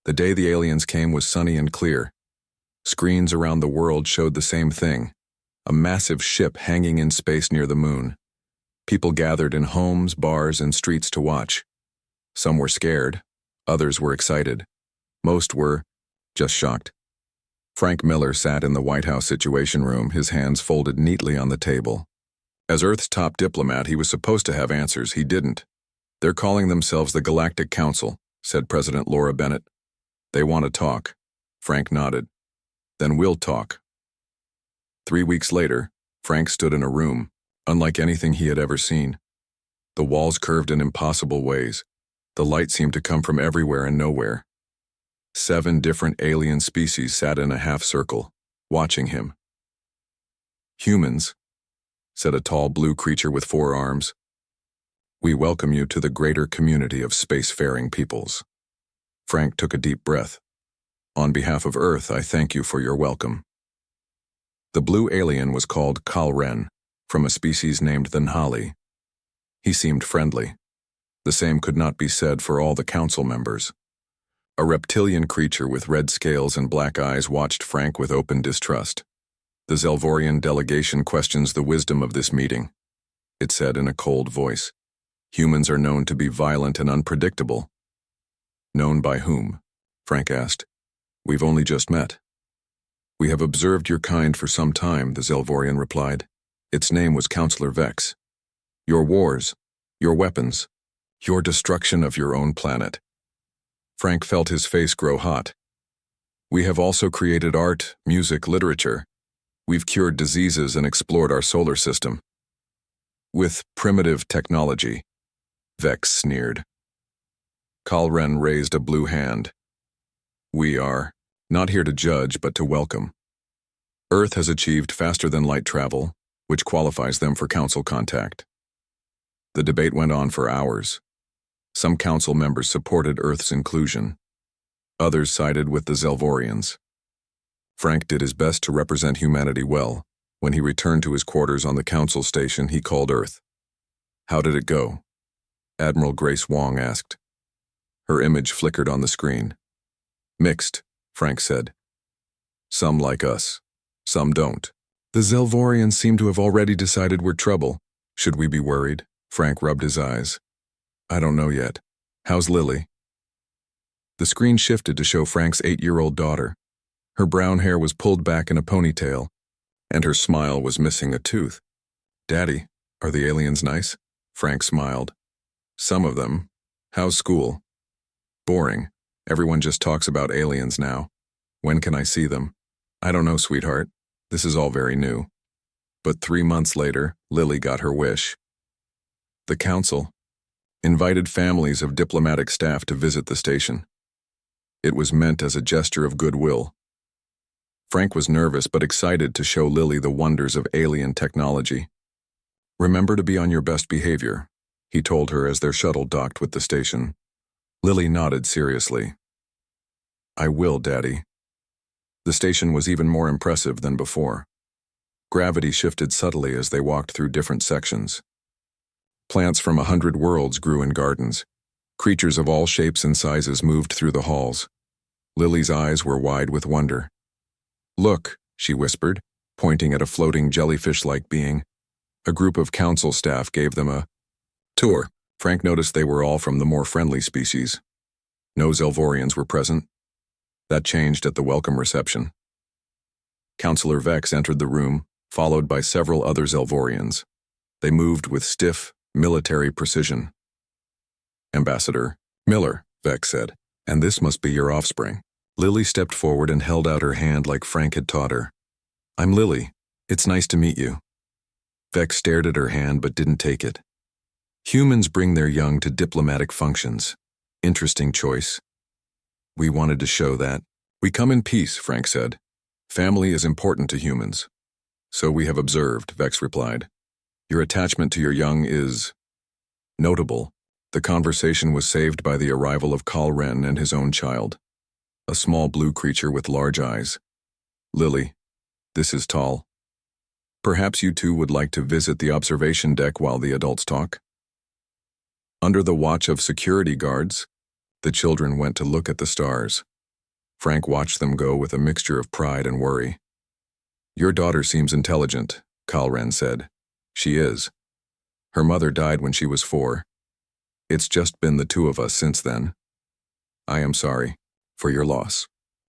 The day the aliens came was sunny and clear. Screens around the world showed the same thing, a massive ship hanging in space near the moon. People gathered in homes, bars, and streets to watch. Some were scared, others were excited. Most were just shocked. Frank Miller sat in the White House Situation Room, his hands folded neatly on the table. As Earth's top diplomat, he was supposed to have answers. He didn't. "They're calling themselves the Galactic Council," said President Laura Bennett. "They want to talk." Frank nodded. "Then we'll talk." 3 weeks later, Frank stood in a room, unlike anything he had ever seen. The walls curved in impossible ways. The light seemed to come from everywhere and nowhere. 7 different alien species sat in a half-circle, watching him. "Humans," said a tall blue creature with 4 arms. "We welcome you to the greater community of spacefaring peoples." Frank took a deep breath. "On behalf of Earth, I thank you for your welcome." The blue alien was called Kalren, from a species named the Nhali. He seemed friendly. The same could not be said for all the council members. A reptilian creature with red scales and black eyes watched Frank with open distrust. "The Zelvorian delegation questions the wisdom of this meeting," it said in a cold voice. "Humans are known to be violent and unpredictable." "Known by whom?" Frank asked. "We've only just met." "We have observed your kind for some time," the Zelvorian replied. Its name was Counselor Vex. "Your wars, your weapons, your destruction of your own planet." Frank felt his face grow hot. "We have also created art, music, literature. We've cured diseases and explored our solar system. With primitive technology," Vex sneered. Kalren raised a blue hand. "We are not here to judge, but to welcome. Earth has achieved faster-than-light travel, which qualifies them for council contact." The debate went on for hours. Some council members supported Earth's inclusion. Others sided with the Zelvorians. Frank did his best to represent humanity well. When he returned to his quarters on the council station, he called Earth. "How did it go?" Admiral Grace Wong asked. Her image flickered on the screen. "Mixed," Frank said. "Some like us, some don't. The Zelvorians seem to have already decided we're trouble. Should we be worried?" Frank rubbed his eyes. "I don't know yet. How's Lily?" The screen shifted to show Frank's 8-year-old daughter. Her brown hair was pulled back in a ponytail, and her smile was missing a tooth. "Daddy, are the aliens nice?" Frank smiled. "Some of them. How's school?" "Boring. Everyone just talks about aliens now. When can I see them?" "I don't know, sweetheart. This is all very new." But 3 months later, Lily got her wish. The council invited families of diplomatic staff to visit the station. It was meant as a gesture of goodwill. Frank was nervous but excited to show Lily the wonders of alien technology. "Remember to be on your best behavior," he told her as their shuttle docked with the station. Lily nodded seriously. "I will, Daddy." The station was even more impressive than before. Gravity shifted subtly as they walked through different sections. Plants from 100 worlds grew in gardens. Creatures of all shapes and sizes moved through the halls. Lily's eyes were wide with wonder. "Look," she whispered, pointing at a floating jellyfish-like being. A group of council staff gave them a tour. Frank noticed they were all from the more friendly species. No Zelvorians were present. That changed at the welcome reception. Counselor Vex entered the room, followed by several other Zelvorians. They moved with stiff, military precision. "Ambassador Miller," Vex said, "and this must be your offspring." Lily stepped forward and held out her hand like Frank had taught her. "I'm Lily. It's nice to meet you." Vex stared at her hand but didn't take it. "Humans bring their young to diplomatic functions. Interesting choice." "We wanted to show that." "We come in peace," Frank said. "Family is important to humans." "So we have observed," Vex replied. "Your attachment to your young is notable." The conversation was saved by the arrival of Kalren and his own child, a small blue creature with large eyes. "Lily, this is Tal. Perhaps you two would like to visit the observation deck while the adults talk?" Under the watch of security guards, the children went to look at the stars. Frank watched them go with a mixture of pride and worry. "Your daughter seems intelligent," Kalren said. "She is. Her mother died when she was 4. It's just been the 2 of us since then. I am sorry for your loss.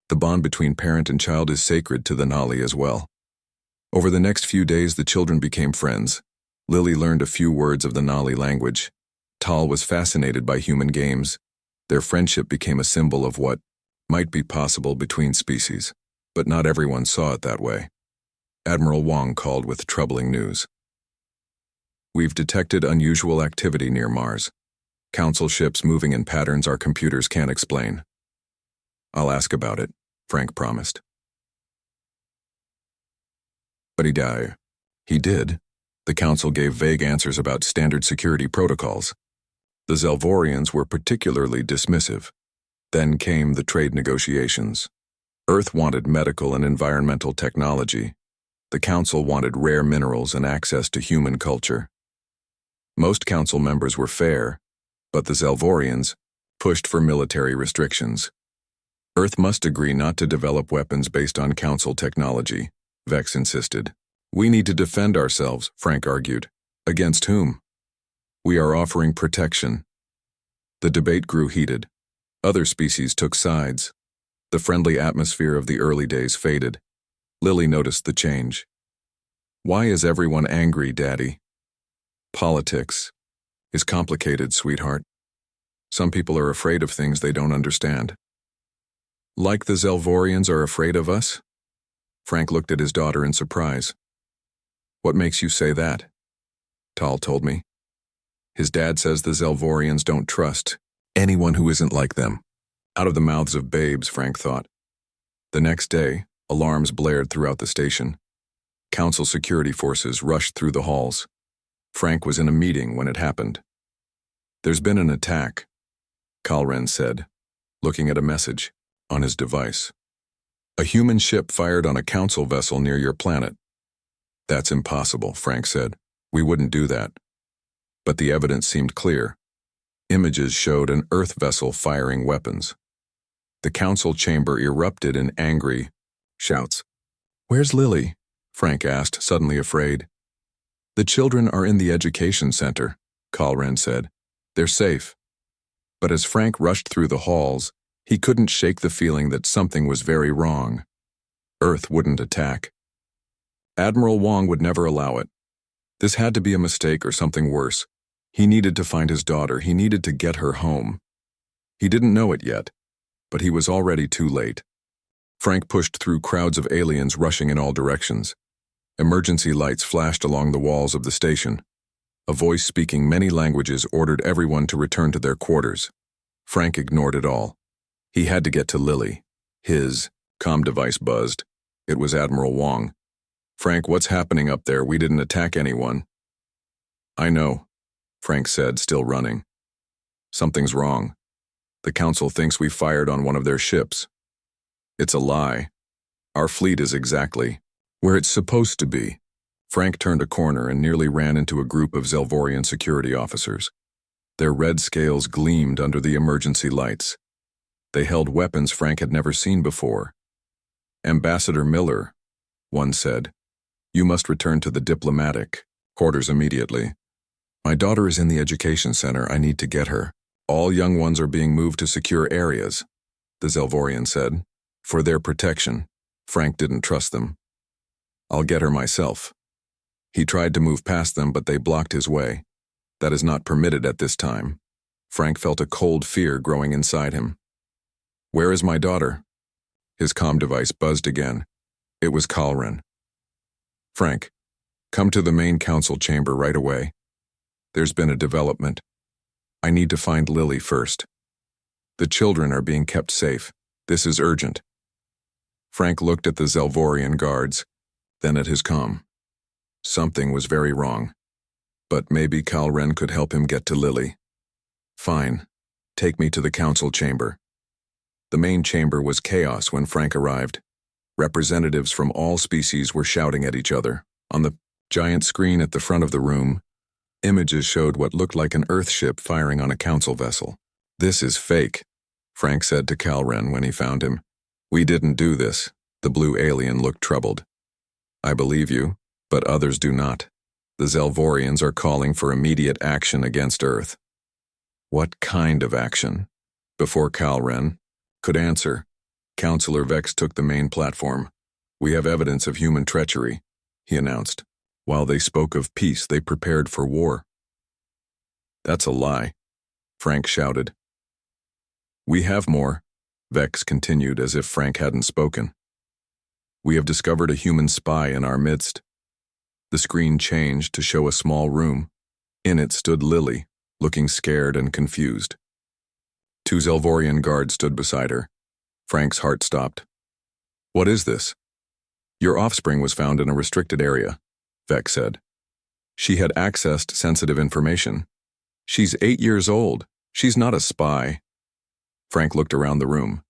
The bond between parent and child is sacred to the Nali as well." Over the next few days, the children became friends. Lily learned a few words of the Nali language. Tal was fascinated by human games. Their friendship became a symbol of what might be possible between species, but not everyone saw it that way. Admiral Wong called with troubling news. "We've detected unusual activity near Mars. Council ships moving in patterns our computers can't explain." "I'll ask about it," Frank promised. But he died. He did. The Council gave vague answers about standard security protocols. The Zelvorians were particularly dismissive. Then came the trade negotiations. Earth wanted medical and environmental technology. The Council wanted rare minerals and access to human culture. Most Council members were fair, but the Zelvorians pushed for military restrictions. Earth must agree not to develop weapons based on Council technology, Vex insisted. "We need to defend ourselves," Frank argued. "Against whom? We are offering protection." The debate grew heated. Other species took sides. The friendly atmosphere of the early days faded. Lily noticed the change. "Why is everyone angry, Daddy?" "Politics is complicated, sweetheart. Some people are afraid of things they don't understand." "Like the Zelvorians are afraid of us?" Frank looked at his daughter in surprise. "What makes you say that?" Tal told me. "His dad says the Zelvorians don't trust anyone who isn't like them." Out of the mouths of babes, Frank thought. The next day, alarms blared throughout the station. Council security forces rushed through the halls. Frank was in a meeting when it happened. "There's been an attack," Kalren said, looking at a message on his device. "A human ship fired on a Council vessel near your planet." "That's impossible," Frank said. "We wouldn't do that." But the evidence seemed clear. Images showed an Earth vessel firing weapons. The Council chamber erupted in angry shouts. "Where's Lily?" Frank asked, suddenly afraid. "The children are in the education center," Kalren said. "They're safe." But as Frank rushed through the halls, he couldn't shake the feeling that something was very wrong. Earth wouldn't attack. Admiral Wong would never allow it. This had to be a mistake or something worse. He needed to find his daughter. He needed to get her home. He didn't know it yet, but he was already too late. Frank pushed through crowds of aliens rushing in all directions. Emergency lights flashed along the walls of the station. A voice speaking many languages ordered everyone to return to their quarters. Frank ignored it all. He had to get to Lily. His comm device buzzed. It was Admiral Wong. "Frank, what's happening up there? We didn't attack anyone." "I know," Frank said, still running. "Something's wrong. The Council thinks we fired on one of their ships." "It's a lie. Our fleet is exactly where it's supposed to be." Frank turned a corner and nearly ran into a group of Zelvorian security officers. Their red scales gleamed under the emergency lights. They held weapons Frank had never seen before. "Ambassador Miller," one said, "you must return to the diplomatic quarters immediately. My daughter is in the education center. I need to get her. All young ones are being moved to secure areas," the Zelvorian said. "For their protection." Frank didn't trust them. "I'll get her myself." He tried to move past them, but they blocked his way. That is not permitted at this time. Frank felt a cold fear growing inside him. "Where is my daughter?" His comm device buzzed again. It was Kalren. "Frank, come to the main council chamber right away. There's been a development. I need to find Lily first. The children are being kept safe. This is urgent." Frank looked at the Zelvorian guards, then at his comm. Something was very wrong. But maybe Kalren could help him get to Lily. "Fine. Take me to the council chamber." The main chamber was chaos when Frank arrived. Representatives from all species were shouting at each other. On the giant screen at the front of the room, images showed what looked like an Earth ship firing on a council vessel. "This is fake," Frank said to Kalren when he found him. We didn't do this. The blue alien looked troubled. I believe you, but others do not. The Zelvorians are calling for immediate action against Earth. What kind of action? Before Calren could answer, Counselor Vex took the main platform. We have evidence of human treachery, he announced. While they spoke of peace, they prepared for war. That's a lie, Frank shouted. We have more, Vex continued as if Frank hadn't spoken. We have discovered a human spy in our midst. The screen changed to show a small room. In it stood Lily, looking scared and confused. 2 Zelvorian guards stood beside her. Frank's heart stopped. What is this? Your offspring was found in a restricted area, Vex said. She had accessed sensitive information. She's 8 years old. She's not a spy. Frank looked around the room.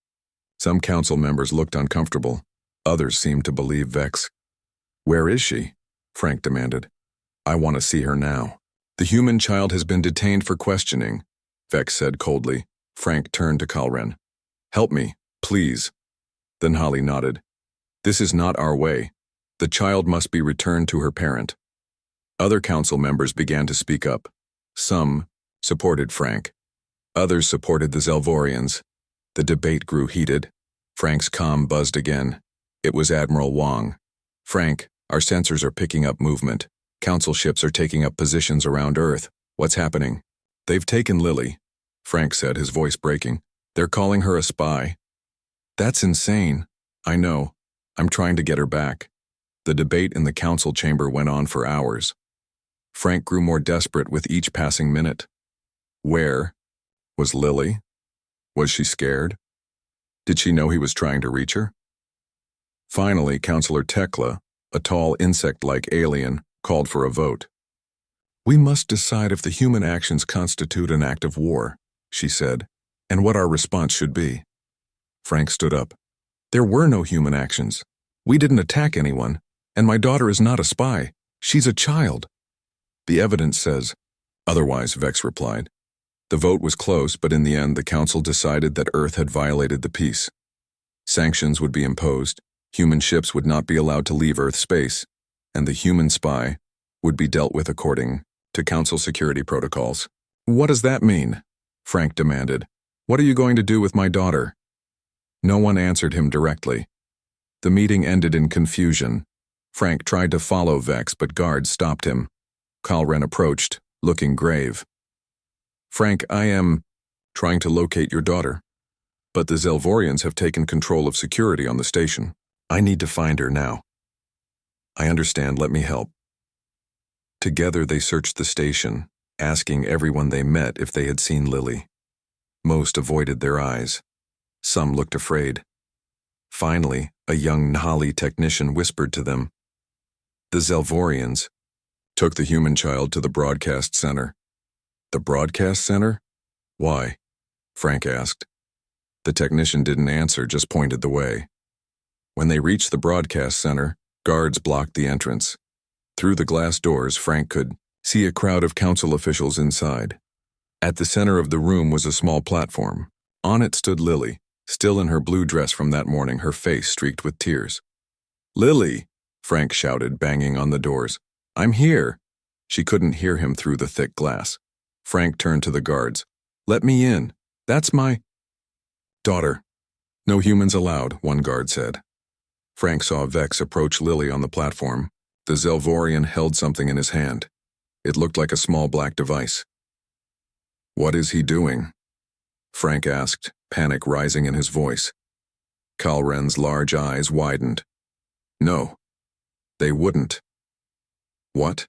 Some council members looked uncomfortable. Others seemed to believe Vex. Where is she? Frank demanded. I want to see her now. The human child has been detained for questioning, Vex said coldly. Frank turned to Calren. Help me, please. Then Holly nodded. This is not our way. The child must be returned to her parent. Other council members began to speak up. Some supported Frank. Others supported the Zelvorians. The debate grew heated. Frank's comm buzzed again. It was Admiral Wong. Frank, our sensors are picking up movement. Council ships are taking up positions around Earth. What's happening? They've taken Lily, Frank said, his voice breaking. They're calling her a spy. That's insane. I know. I'm trying to get her back. The debate in the council chamber went on for hours. Frank grew more desperate with each passing minute. Where was Lily? Was she scared? Did she know he was trying to reach her? Finally, Counselor Tekla, a tall insect-like alien, called for a vote. We must decide if the human actions constitute an act of war, she said, and what our response should be. Frank stood up. There were no human actions. We didn't attack anyone, and my daughter is not a spy. She's a child. The evidence says otherwise, Vex replied. The vote was close, but in the end the council decided that Earth had violated the peace. Sanctions would be imposed, human ships would not be allowed to leave Earth space, and the human spy would be dealt with according to council security protocols. What does that mean? Frank demanded. What are you going to do with my daughter? No one answered him directly. The meeting ended in confusion. Frank tried to follow Vex, but guards stopped him. Calren approached, looking grave. Frank, I am trying to locate your daughter, but the Zelvorians have taken control of security on the station. I need to find her now. I understand, let me help. Together they searched the station, asking everyone they met if they had seen Lily. Most avoided their eyes. Some looked afraid. Finally, a young Nahali technician whispered to them. The Zelvorians took the human child to the broadcast center. The broadcast center? Why? Frank asked. The technician didn't answer, just pointed the way. When they reached the broadcast center, guards blocked the entrance. Through the glass doors, Frank could see a crowd of council officials inside. At the center of the room was a small platform. On it stood Lily, still in her blue dress from that morning, her face streaked with tears. Lily, Frank shouted, banging on the doors. I'm here. She couldn't hear him through the thick glass. Frank turned to the guards. Let me in. That's my daughter. No humans allowed, one guard said. Frank saw Vex approach Lily on the platform. The Zelvorian held something in his hand. It looked like a small black device. What is he doing? Frank asked, panic rising in his voice. Calren's large eyes widened. No. They wouldn't. What?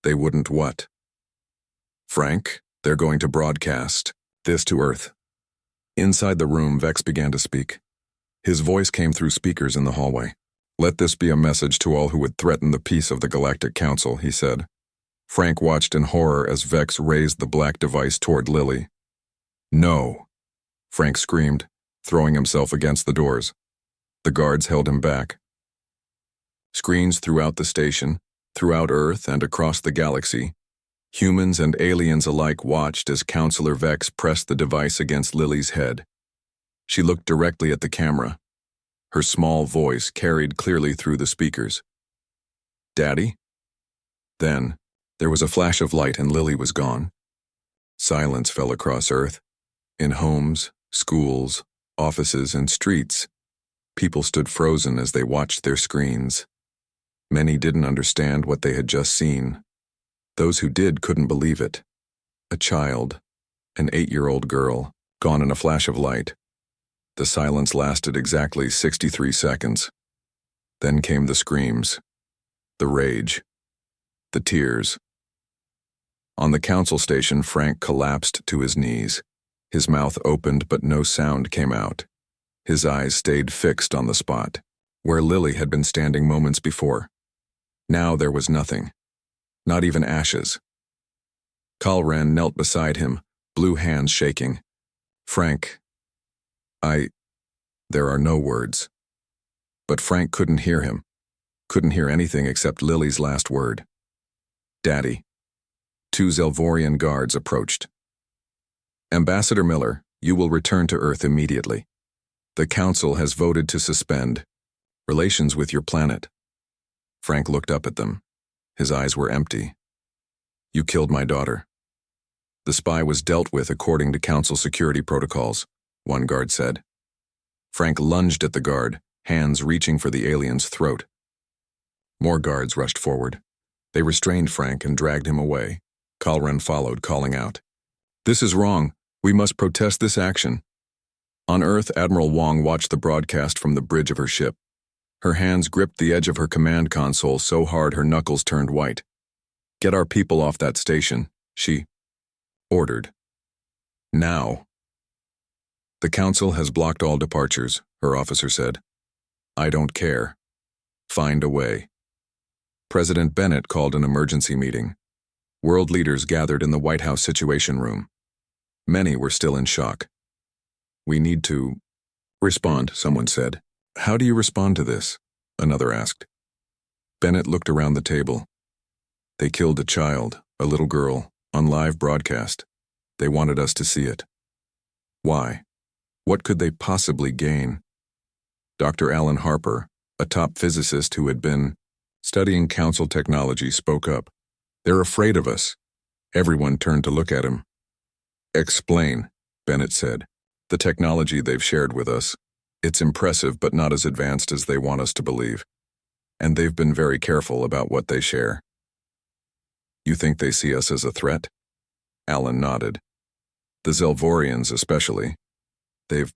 They wouldn't what? Frank, they're going to broadcast this to Earth. Inside the room, Vex began to speak. His voice came through speakers in the hallway. Let this be a message to all who would threaten the peace of the Galactic Council, he said. Frank watched in horror as Vex raised the black device toward Lily. No, Frank screamed, throwing himself against the doors. The guards held him back. Screens throughout the station, throughout Earth and across the galaxy, humans and aliens alike watched as Counselor Vex pressed the device against Lily's head. She looked directly at the camera, Her small voice carried clearly through the speakers. "Daddy?" Then, there was a flash of light and Lily was gone. Silence fell across Earth. In homes, schools, offices, and streets, people stood frozen as they watched their screens. Many didn't understand what they had just seen. Those who did couldn't believe it. A child, an 8-year-old girl, gone in a flash of light. The silence lasted exactly 63 seconds. Then came the screams, the rage, the tears. On the council station, Frank collapsed to his knees. His mouth opened, but no sound came out. His eyes stayed fixed on the spot, where Lily had been standing moments before. Now there was nothing, not even ashes. Kalren knelt beside him, blue hands shaking. "Frank, There are no words." But Frank couldn't hear him, couldn't hear anything except Lily's last word. "Daddy." 2 Zelvorian guards approached. "Ambassador Miller, you will return to Earth immediately. The Council has voted to suspend relations with your planet." Frank looked up at them. His eyes were empty. "You killed my daughter." "The spy was dealt with according to Council security protocols," one guard said. Frank lunged at the guard, hands reaching for the alien's throat. More guards rushed forward. They restrained Frank and dragged him away. Kalren followed, calling out, "This is wrong. We must protest this action." On Earth, Admiral Wong watched the broadcast from the bridge of her ship. Her hands gripped the edge of her command console so hard her knuckles turned white. "Get our people off that station," she ordered. "Now." "The Council has blocked all departures," her officer said. "I don't care. Find a way." President Bennett called an emergency meeting. World leaders gathered in the White House Situation Room. Many were still in shock. "We need to respond," someone said. "How do you respond to this?" another asked. Bennett looked around the table. "They killed a child, a little girl, on live broadcast. They wanted us to see it. Why? What could they possibly gain?" Dr. Alan Harper, a top physicist who had been studying Council technology, spoke up. "They're afraid of us." Everyone turned to look at him. "Explain," Bennett said. "The technology they've shared with us. It's impressive but not as advanced as they want us to believe. And they've been very careful about what they share." "You think they see us as a threat?" Alan nodded. "The Zelvorians especially. They've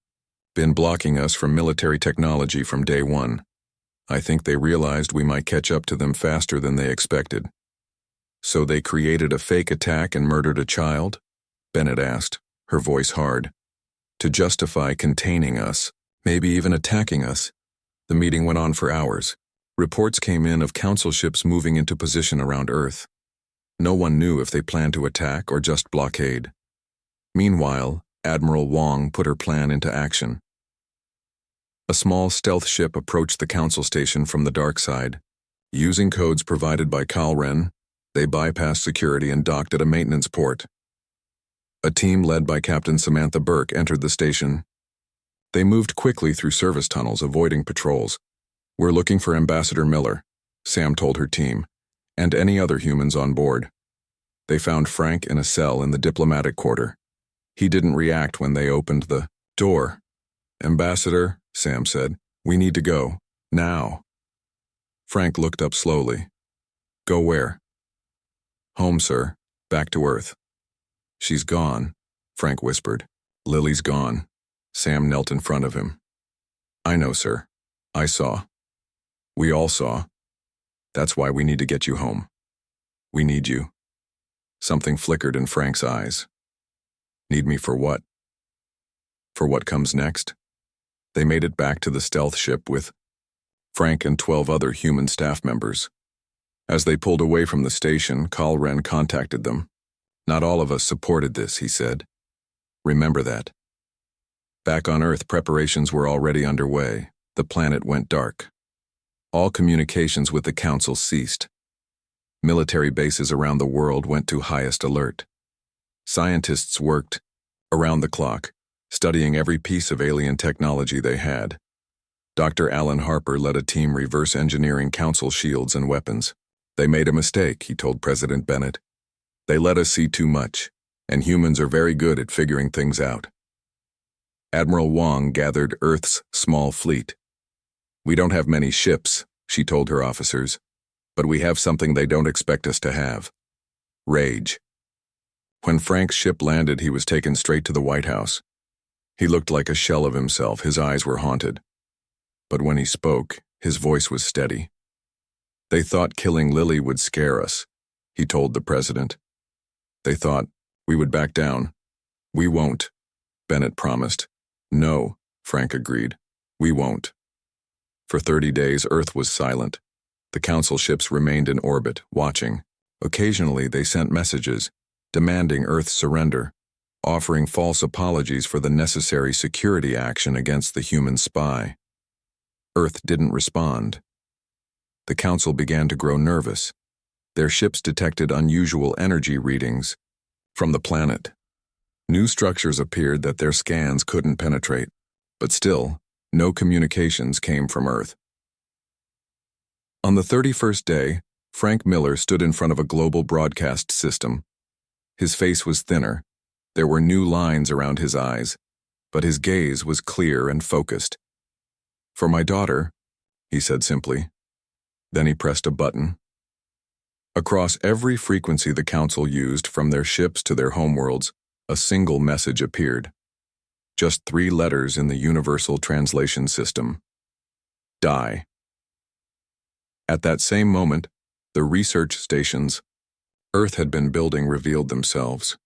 been blocking us from military technology from day one. I think they realized we might catch up to them faster than they expected." "So they created a fake attack and murdered a child?" Bennett asked, her voice hard. "To justify containing us, maybe even attacking us." The meeting went on for hours. Reports came in of Council ships moving into position around Earth. No one knew if they planned to attack or just blockade. Meanwhile, Admiral Wong put her plan into action. A small stealth ship approached the Council station from the dark side. Using codes provided by Kalren, they bypassed security and docked at a maintenance port. A team led by Captain Samantha Burke entered the station. They moved quickly through service tunnels, avoiding patrols. "We're looking for Ambassador Miller," Sam told her team, "and any other humans on board." They found Frank in a cell in the diplomatic quarter. He didn't react when they opened the door. "Ambassador," Sam said, "we need to go. Now." Frank looked up slowly. "Go where?" "Home, sir. Back to Earth." "She's gone," Frank whispered. "Lily's gone." Sam knelt in front of him. "I know, sir. I saw. We all saw. That's why we need to get you home. We need you." Something flickered in Frank's eyes. "Need me for what?" "For what comes next." They made it back to the stealth ship with Frank and 12 other human staff members. As they pulled away from the station, Kalren contacted them. "Not all of us supported this," he said. "Remember that." Back on Earth, preparations were already underway. The planet went dark. All communications with the Council ceased. Military bases around the world went to highest alert. Scientists worked around the clock, studying every piece of alien technology they had. Dr. Alan Harper led a team reverse engineering Council shields and weapons. They made a mistake, he told President Bennett. They let us see too much, and humans are very good at figuring things out. Admiral Wong gathered Earth's small fleet. We don't have many ships, she told her officers, but we have something they don't expect us to have. Rage. When Frank's ship landed, he was taken straight to the White House. He looked like a shell of himself, his eyes were haunted. But when he spoke, his voice was steady. They thought killing Lily would scare us, he told the president. They thought we would back down. We won't, Bennett promised. No, Frank agreed. We won't. For 30 days, Earth was silent. The Council ships remained in orbit, watching. Occasionally, they sent messages, demanding Earth's surrender, offering false apologies for the necessary security action against the human spy. Earth didn't respond. The Council began to grow nervous. Their ships detected unusual energy readings from the planet. New structures appeared that their scans couldn't penetrate, but still, no communications came from Earth. On the 31st day, Frank Miller stood in front of a global broadcast system. His face was thinner. There were new lines around his eyes, but his gaze was clear and focused. For my daughter, he said simply. Then he pressed a button. Across every frequency the Council used, from their ships to their homeworlds, a single message appeared. Just 3 letters in the Universal Translation System. Die. At that same moment, the research stations Earth had been building revealed themselves.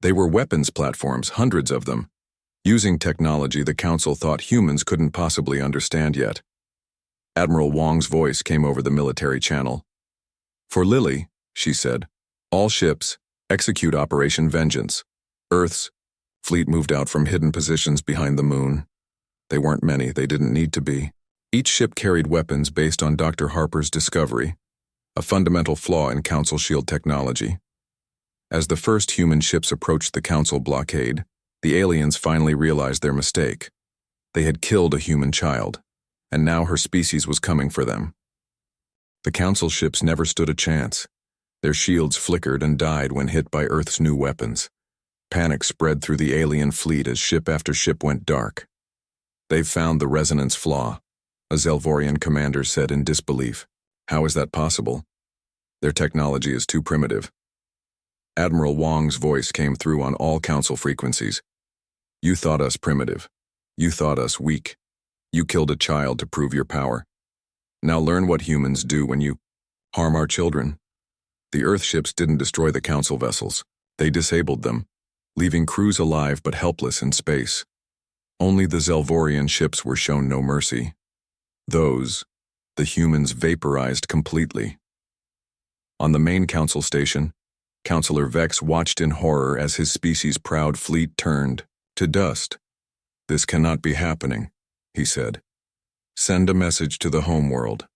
They were weapons platforms, hundreds of them, using technology the Council thought humans couldn't possibly understand yet. Admiral Wong's voice came over the military channel. For Lily, she said, all ships, execute Operation Vengeance. Earth's fleet moved out from hidden positions behind the moon. They weren't many, they didn't need to be. Each ship carried weapons based on Dr. Harper's discovery, a fundamental flaw in Council shield technology. As the first human ships approached the Council blockade, the aliens finally realized their mistake. They had killed a human child, and now her species was coming for them. The Council ships never stood a chance. Their shields flickered and died when hit by Earth's new weapons. Panic spread through the alien fleet as ship after ship went dark. They've found the resonance flaw, a Zelvorian commander said in disbelief. How is that possible? Their technology is too primitive. Admiral Wong's voice came through on all Council frequencies. You thought us primitive. You thought us weak. You killed a child to prove your power. Now learn what humans do when you harm our children. The Earth ships didn't destroy the Council vessels. They disabled them, leaving crews alive but helpless in space. Only the Zelvorian ships were shown no mercy. Those, the humans vaporized completely. On the main Council station, Councillor Vex watched in horror as his species' proud fleet turned to dust. This cannot be happening, he said. Send a message to the homeworld.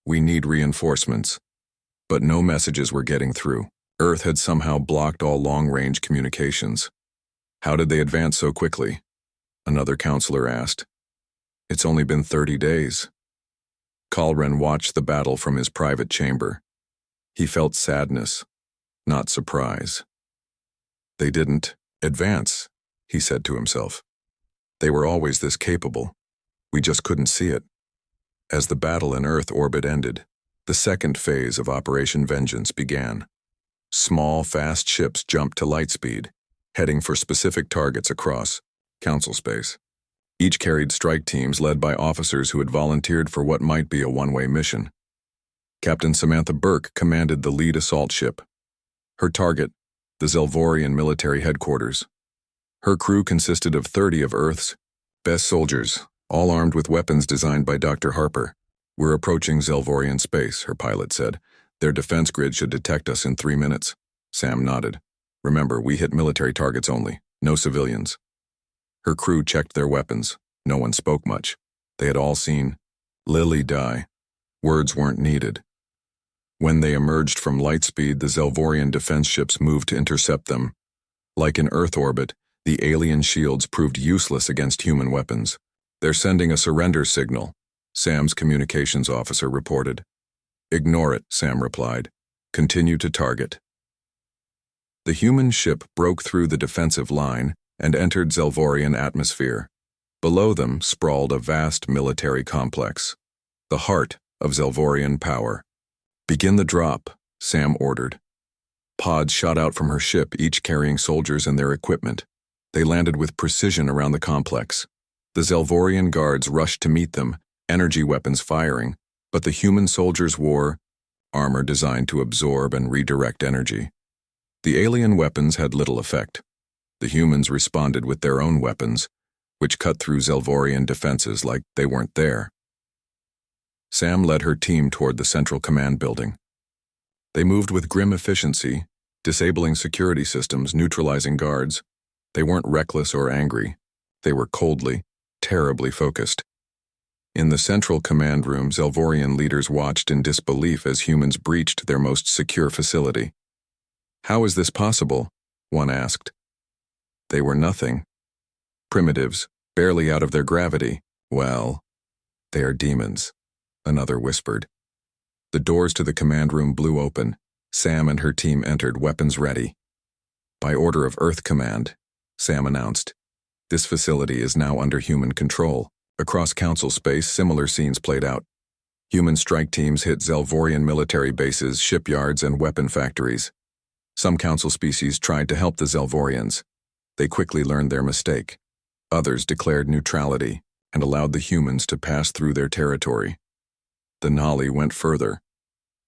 We need reinforcements. But no messages were getting through. Earth had somehow blocked all long-range communications. How did they advance so quickly? Another counselor asked. It's only been 30 days. Kalren watched the battle from his private chamber. He felt sadness, not surprise. They didn't advance, he said to himself. They were always this capable. We just couldn't see it. As the battle in Earth orbit ended, the second phase of Operation Vengeance began. Small, fast ships jumped to light speed, heading for specific targets across Council space. Each carried strike teams led by officers who had volunteered for what might be a one-way mission. Captain Samantha Burke commanded the lead assault ship. Her target, the Zelvorian military headquarters. Her crew consisted of 30 of Earth's best soldiers, all armed with weapons designed by Dr. Harper. We're approaching Zelvorian space, her pilot said. Their defense grid should detect us in 3 minutes. Sam nodded. Remember, we hit military targets only, no civilians. Her crew checked their weapons. No one spoke much. They had all seen Lily die. Words weren't needed. When they emerged from lightspeed, the Zelvorian defense ships moved to intercept them. Like in Earth orbit, the alien shields proved useless against human weapons. They're sending a surrender signal, Sam's communications officer reported. Ignore it, Sam replied. Continue to target. The human ship broke through the defensive line and entered Zelvorian atmosphere. Below them sprawled a vast military complex, the heart of Zelvorian power. Begin the drop, Sam ordered. Pods shot out from her ship, each carrying soldiers and their equipment. They landed with precision around the complex. The Zelvorian guards rushed to meet them, energy weapons firing, but the human soldiers wore armor designed to absorb and redirect energy. The alien weapons had little effect. The humans responded with their own weapons, which cut through Zelvorian defenses like they weren't there. Sam led her team toward the central command building. They moved with grim efficiency, disabling security systems, neutralizing guards. They weren't reckless or angry. They were coldly, terribly focused. In the central command room, Zelvorian leaders watched in disbelief as humans breached their most secure facility. How is this possible? One asked. They were nothing. Primitives, barely out of their gravity. Well, they are demons, another whispered. The doors to the command room blew open. Sam and her team entered, weapons ready. By order of Earth Command, Sam announced. This facility is now under human control. Across Council space, similar scenes played out. Human strike teams hit Zelvorian military bases, shipyards, and weapon factories. Some Council species tried to help the Zelvorians. They quickly learned their mistake. Others declared neutrality and allowed the humans to pass through their territory. The Nali went further.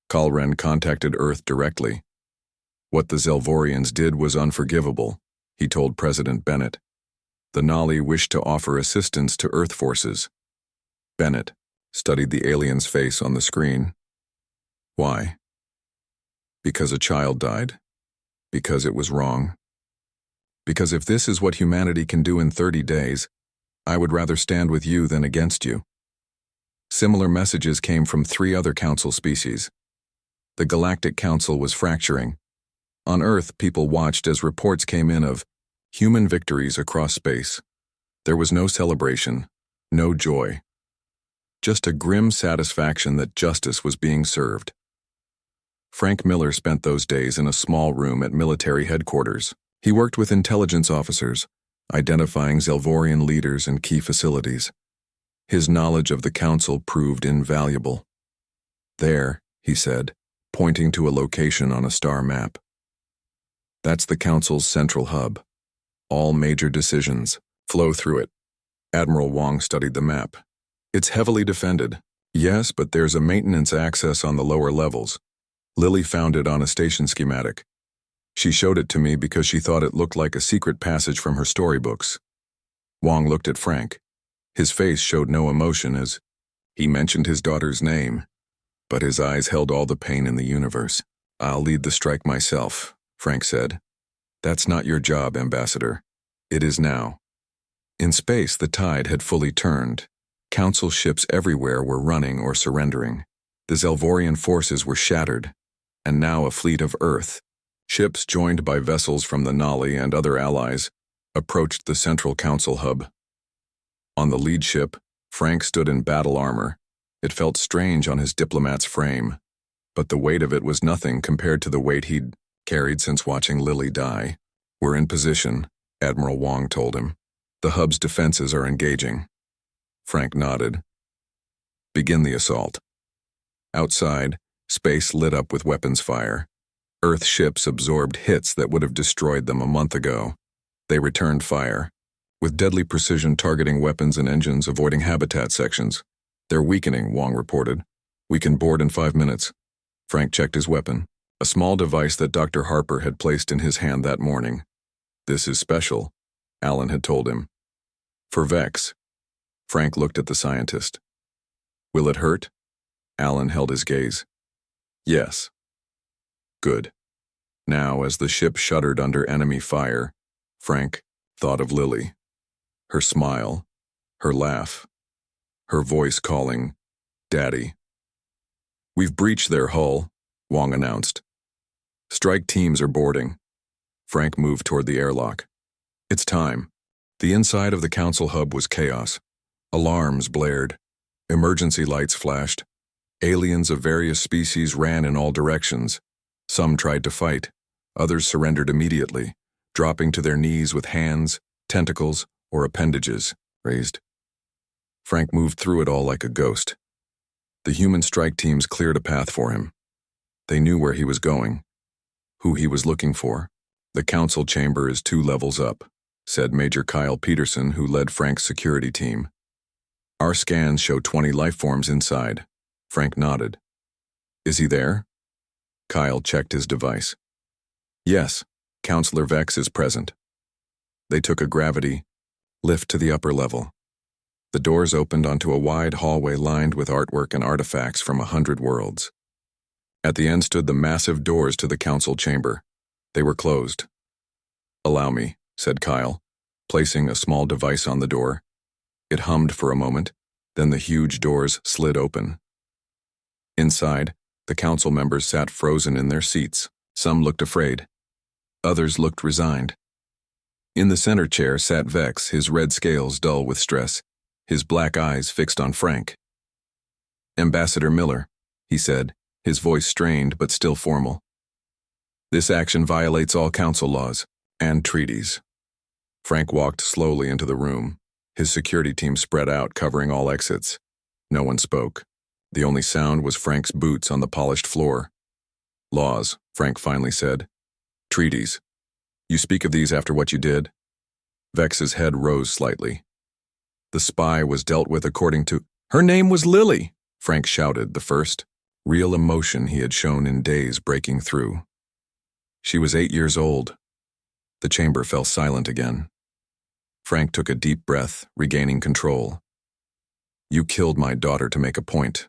Kalren contacted Earth directly. What the Zelvorians did was unforgivable, he told President Bennett. The Nali wished to offer assistance to Earth forces. Bennett studied the alien's face on the screen. Why? Because a child died. Because it was wrong. Because if this is what humanity can do in 30 days, I would rather stand with you than against you. Similar messages came from 3 other Council species. The Galactic Council was fracturing. On Earth, people watched as reports came in of human victories across space. There was no celebration, no joy. Just a grim satisfaction that justice was being served. Frank Miller spent those days in a small room at military headquarters. He worked with intelligence officers, identifying Zelvorian leaders and key facilities. His knowledge of the Council proved invaluable. There, he said, pointing to a location on a star map. That's the Council's central hub. All major decisions flow through it. Admiral Wong studied the map. It's heavily defended. Yes, but there's a maintenance access on the lower levels. Lily found it on a station schematic. She showed it to me because she thought it looked like a secret passage from her storybooks. Wong looked at Frank. His face showed no emotion as he mentioned his daughter's name, but his eyes held all the pain in the universe. I'll lead the strike myself, Frank said. That's not your job, Ambassador. It is now. In space, the tide had fully turned. Council ships everywhere were running or surrendering. The Zelvorian forces were shattered, and now a fleet of Earth, ships joined by vessels from the Nali and other allies, approached the central Council hub. On the lead ship, Frank stood in battle armor. It felt strange on his diplomat's frame, but the weight of it was nothing compared to the weight he'd carried since watching Lily die. We're in position, Admiral Wong told him. The hub's defenses are engaging. Frank nodded. Begin the assault. Outside, space lit up with weapons fire. Earth ships absorbed hits that would have destroyed them a month ago. They returned fire, with deadly precision targeting weapons and engines, avoiding habitat sections. They're weakening, Wong reported. We can board in 5 minutes. Frank checked his weapon, a small device that Dr. Harper had placed in his hand that morning. This is special, Alan had told him. For Vex. Frank looked at the scientist. Will it hurt? Alan held his gaze. Yes. Good. Now, as the ship shuddered under enemy fire, Frank thought of Lily. Her smile, her laugh, her voice calling, Daddy. We've breached their hull, Wong announced. Strike teams are boarding. Frank moved toward the airlock. It's time. The inside of the Council hub was chaos. Alarms blared. Emergency lights flashed. Aliens of various species ran in all directions. Some tried to fight. Others surrendered immediately, dropping to their knees with hands, tentacles, or appendages raised. Frank moved through it all like a ghost. The human strike teams cleared a path for him. They knew where he was going, who he was looking for. "The council chamber is 2 levels up," said Major Kyle Peterson, who led Frank's security team. "Our scans show 20 life forms inside." Frank nodded. "Is he there?" Kyle checked his device. "Yes, Counselor Vex is present." They took a gravity lift to the upper level. The doors opened onto a wide hallway lined with artwork and artifacts from 100 worlds. At the end stood the massive doors to the council chamber. They were closed. "Allow me," said Kyle, placing a small device on the door. It hummed for a moment, then the huge doors slid open. Inside, the council members sat frozen in their seats. Some looked afraid. Others looked resigned. In the center chair sat Vex, his red scales dull with stress, his black eyes fixed on Frank. "Ambassador Miller," he said, his voice strained but still formal. "This action violates all council laws and treaties." Frank walked slowly into the room. His security team spread out, covering all exits. No one spoke. The only sound was Frank's boots on the polished floor. "Laws," Frank finally said. "Treaties. You speak of these after what you did?" Vex's head rose slightly. "The spy was dealt with according to—" "Her name was Lily!" Frank shouted, the first real emotion he had shown in days breaking through. "She was 8 years old." The chamber fell silent again. Frank took a deep breath, regaining control. "You killed my daughter to make a point,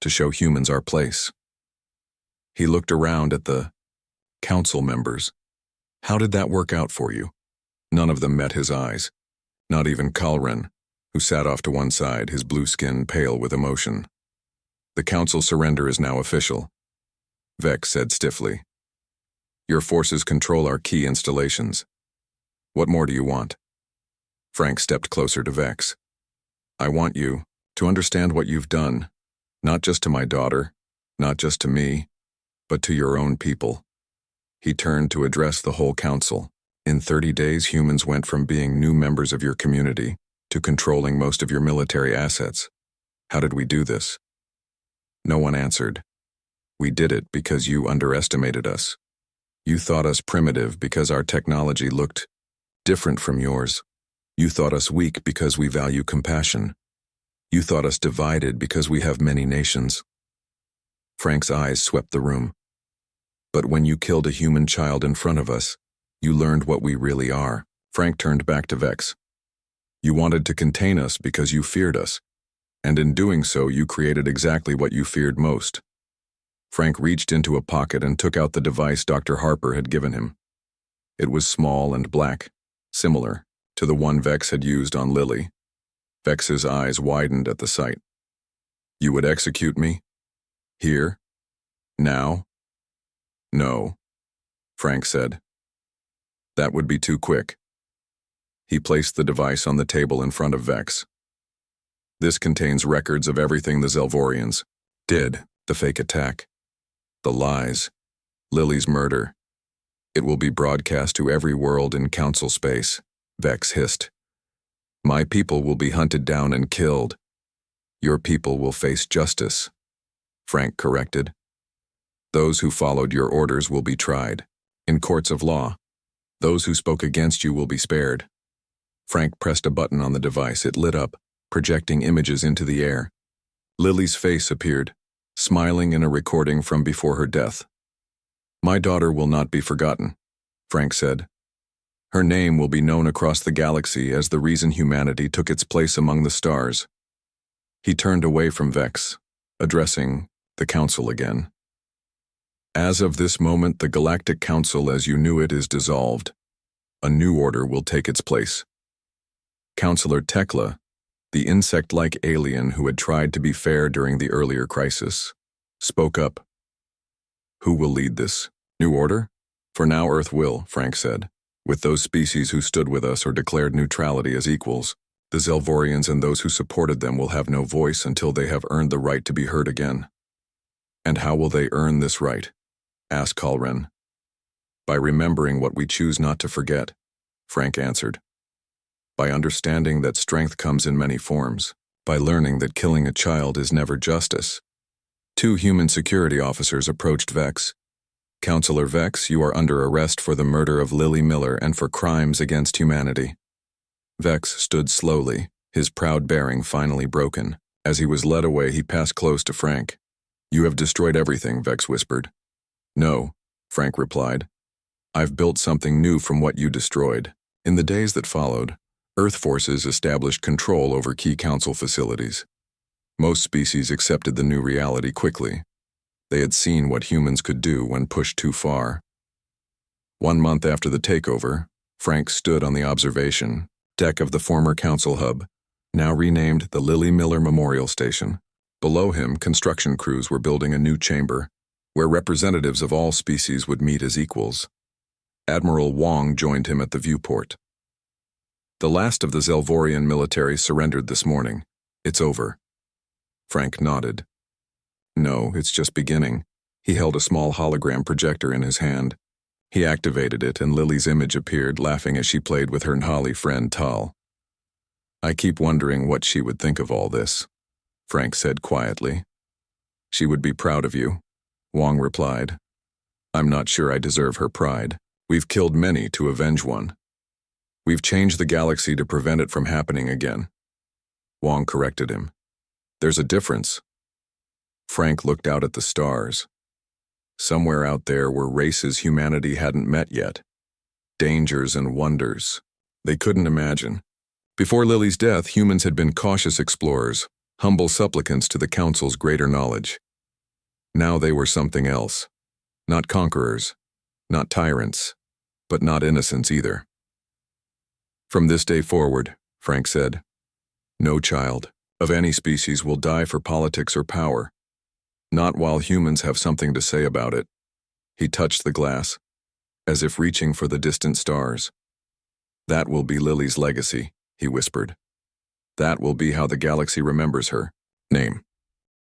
to show humans our place." He looked around at the council members. "How did that work out for you?" None of them met his eyes, not even Kalren, who sat off to one side, his blue skin pale with emotion. "The council surrender is now official," Vex said stiffly. "Your forces control our key installations. What more do you want?" Frank stepped closer to Vex. "I want you to understand what you've done, not just to my daughter, not just to me, but to your own people." He turned to address the whole council. "In 30 days, humans went from being new members of your community to controlling most of your military assets. How did we do this?" No one answered. "We did it because you underestimated us. You thought us primitive because our technology looked different from yours. You thought us weak because we value compassion. You thought us divided because we have many nations." Frank's eyes swept the room. "But when you killed a human child in front of us, you learned what we really are." Frank turned back to Vex. "You wanted to contain us because you feared us, and in doing so you created exactly what you feared most." Frank reached into a pocket and took out the device Dr. Harper had given him. It was small and black, similar to the one Vex had used on Lily. Vex's eyes widened at the sight. "You would execute me? Here? Now?" "No," Frank said. "That would be too quick." He placed the device on the table in front of Vex. "This contains records of everything the Zelvorians did, the fake attack, the lies, Lily's murder. It will be broadcast to every world in council space," Vex hissed. "My people will be hunted down and killed. Your people will face justice," Frank corrected. "Those who followed your orders will be tried in courts of law. Those who spoke against you will be spared." Frank pressed a button on the device. It lit up, projecting images into the air. Lily's face appeared, smiling in a recording from before her death. "My daughter will not be forgotten," Frank said. "Her name will be known across the galaxy as the reason humanity took its place among the stars." He turned away from Vex, addressing the council again. "As of this moment, the Galactic Council as you knew it is dissolved. A new order will take its place." Counselor Tekla, the insect-like alien who had tried to be fair during the earlier crisis, spoke up. "Who will lead this new order?" "For now, Earth will," Frank said, "with those species who stood with us or declared neutrality as equals. The Zelvorians and those who supported them will have no voice until they have earned the right to be heard again. And how will they earn this right? Asked Kalren. By remembering what we choose not to forget, Frank answered. By understanding that strength comes in many forms. By learning that killing a child is never justice. 2 human security officers approached Vex. Counselor Vex, you are under arrest for the murder of Lily Miller and for crimes against humanity. Vex stood slowly, his proud bearing finally broken. As he was led away, he passed close to Frank. You have destroyed everything, Vex whispered. No, Frank replied. I've built something new from what you destroyed. In the days that followed, Earth forces established control over key council facilities. Most species accepted the new reality quickly. They had seen what humans could do when pushed too far. 1 month after the takeover, Frank stood on the observation deck of the former council hub, now renamed the Lily Miller Memorial Station. Below him, construction crews were building a new chamber, where representatives of all species would meet as equals. Admiral Wong joined him at the viewport. The last of the Zelvorian military surrendered this morning. It's over. Frank nodded. No, it's just beginning. He held a small hologram projector in his hand. He activated it, and Lily's image appeared, laughing as she played with her Nhali friend Tal. I keep wondering what she would think of all this, Frank said quietly. She would be proud of you, Wong replied. I'm not sure I deserve her pride. We've killed many to avenge one. We've changed the galaxy to prevent it from happening again. Wong corrected him. There's a difference. Frank looked out at the stars. Somewhere out there were races humanity hadn't met yet. Dangers and wonders they couldn't imagine. Before Lily's death, humans had been cautious explorers, humble supplicants to the Council's greater knowledge. Now they were something else. Not conquerors, not tyrants, but not innocents either. From this day forward, Frank said, no child of any species will die for politics or power. Not while humans have something to say about it. He touched the glass, as if reaching for the distant stars. That will be Lily's legacy, he whispered. That will be how the galaxy remembers her. Name.